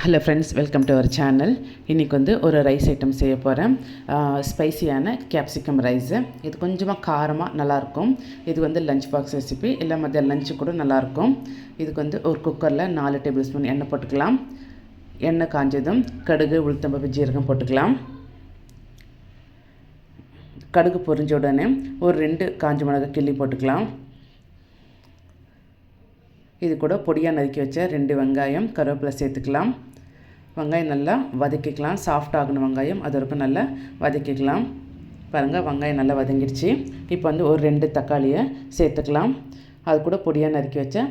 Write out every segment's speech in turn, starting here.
Hello friends, welcome to our channel. இன்றைக்கி ஒரு rice item செய்ய போகிறேன். ஸ்பைசியான கேப்சிகம் ரைஸு. இது கொஞ்சமாக காரமாக நல்லாயிருக்கும். இது லஞ்ச் பாக்ஸ் ரெசிபி, இல்லை மதியம் லஞ்சு கூட நல்லாயிருக்கும். இதுக்கு ஒரு குக்கரில் 4 டேபிள் ஸ்பூன் எண்ணெய் போட்டுக்கலாம். எண்ணெய் காஞ்சதும் கடுகு, உளுத்தம்பருப்பு, ஜீரகம் போட்டுக்கலாம். கடுகு பொரிஞ்ச உடனே ஒரு 2 காஞ்ச மிளகாய் கிள்ளி போட்டுக்கலாம். இது கூட பொடியாக நறுக்கி வச்ச 2 வெங்காயம், கருவேப்பிலை சேர்த்துக்கலாம். வெங்காயம் நல்லா வதக்கிக்கலாம். சாஃப்ட் ஆகணும் வெங்காயம், அது வரைக்கும் நல்லா வதக்கிக்கலாம். பாருங்கள், வெங்காயம் நல்லா வதங்கிடுச்சு. இப்போ ஒரு 2 தக்காளியை சேர்த்துக்கலாம். அது கூட பொடியாக நறுக்கி வச்ச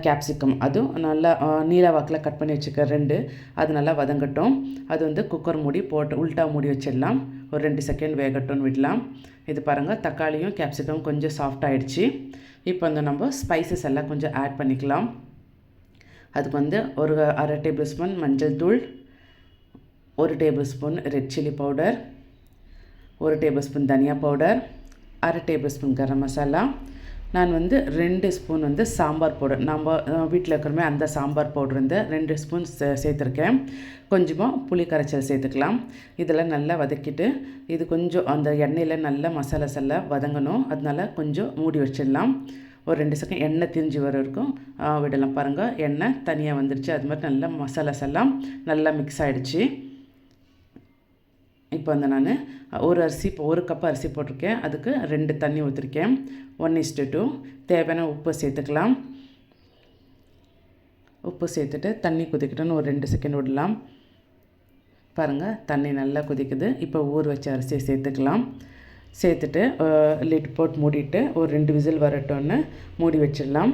கேப்சிகம், அதுவும் நல்லா நீல வாக்கில் கட் பண்ணி வச்சுக்க 2, அது நல்லா வதங்கட்டும். அது குக்கர் மூடி போட்டு உல்ட்டா மூடி வச்சிடலாம். ஒரு 2 செகண்ட் வேகட்டும்னு விடலாம். இது பாருங்கள், தக்காளியும் கேப்சிகம் கொஞ்சம் சாஃப்ட் ஆகிடுச்சு. இப்போ நம்ம ஸ்பைசஸ் எல்லாம் கொஞ்சம் ஆட் பண்ணிக்கலாம். அதுக்கு ஒரு 1/2 டேபிள் ஸ்பூன் மஞ்சள் தூள், 1 table spoon red chilli powder, 1 table spoon தனியா powder, 1/2 table spoon garam masala. நான் 2 ஸ்பூன் சாம்பார் பவுடர், நம்ம வீட்டில் இருக்கிறமே அந்த சாம்பார் பவுடர் 2 ஸ்பூன் சேர்த்துருக்கேன். கொஞ்சமாக புளி கரைச்சல் சேர்த்துக்கலாம். இதெல்லாம் நல்லா வதக்கிட்டு, இது கொஞ்சம் அந்த எண்ணெயில் நல்லா மசாலாஸ் எல்லாம் வதங்கணும். அதனால கொஞ்சம் மூடி வச்சிடலாம். ஒரு 2 செகண்ட் எண்ணெய் திரிஞ்சு வர வரைக்கும் விடலாம். பாருங்கள், எண்ணெய் தனியாக வந்துடுச்சு. அது மாதிரி நல்லா மசாலாஸ் எல்லாம் நல்லா மிக்ஸ் ஆகிடுச்சு. இப்போ நான் ஒரு கப் அரிசி போட்டிருக்கேன். அதுக்கு 2 தண்ணி ஊற்றிருக்கேன். 1:2. தேவையான உப்பு சேர்த்துக்கலாம். உப்பு சேர்த்துட்டு தண்ணி கொதிக்கட்டும்னு ஒரு 2 செகண்ட் விடலாம். பாருங்கள், தண்ணி நல்லா கொதிக்குது. இப்போ ஊற வச்ச அரிசியை சேர்த்துக்கலாம். சேர்த்துட்டு லிட் போட்டு மூடிட்டு ஒரு 2 விசில் வரட்டும்னு மூடி வச்சிடலாம்.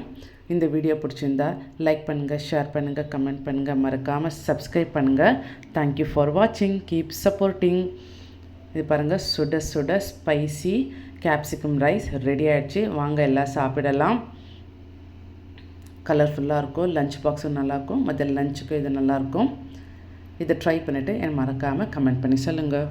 இந்த வீடியோ பிடிச்சிருந்தா லைக் பண்ணுங்கள், ஷேர் பண்ணுங்கள், கமெண்ட் பண்ணுங்கள், மறக்காமல் சப்ஸ்கிரைப் பண்ணுங்கள். தேங்க்யூ ஃபார் வாட்சிங். Keep supporting. இது பாருங்கள், சுட சுட ஸ்பைசி கேப்சிகம் ரைஸ் ரெடி ஆகிடுச்சு. வாங்க எல்லாம் சாப்பிடலாம். கலர்ஃபுல்லாக இருக்கும். லஞ்ச் பாக்ஸும் நல்லாயிருக்கும். மற்ற லஞ்சுக்கும் இது நல்லாயிருக்கும். இதை ட்ரை பண்ணிவிட்டு மறக்காமல் கமெண்ட் பண்ணி சொல்லுங்கள்.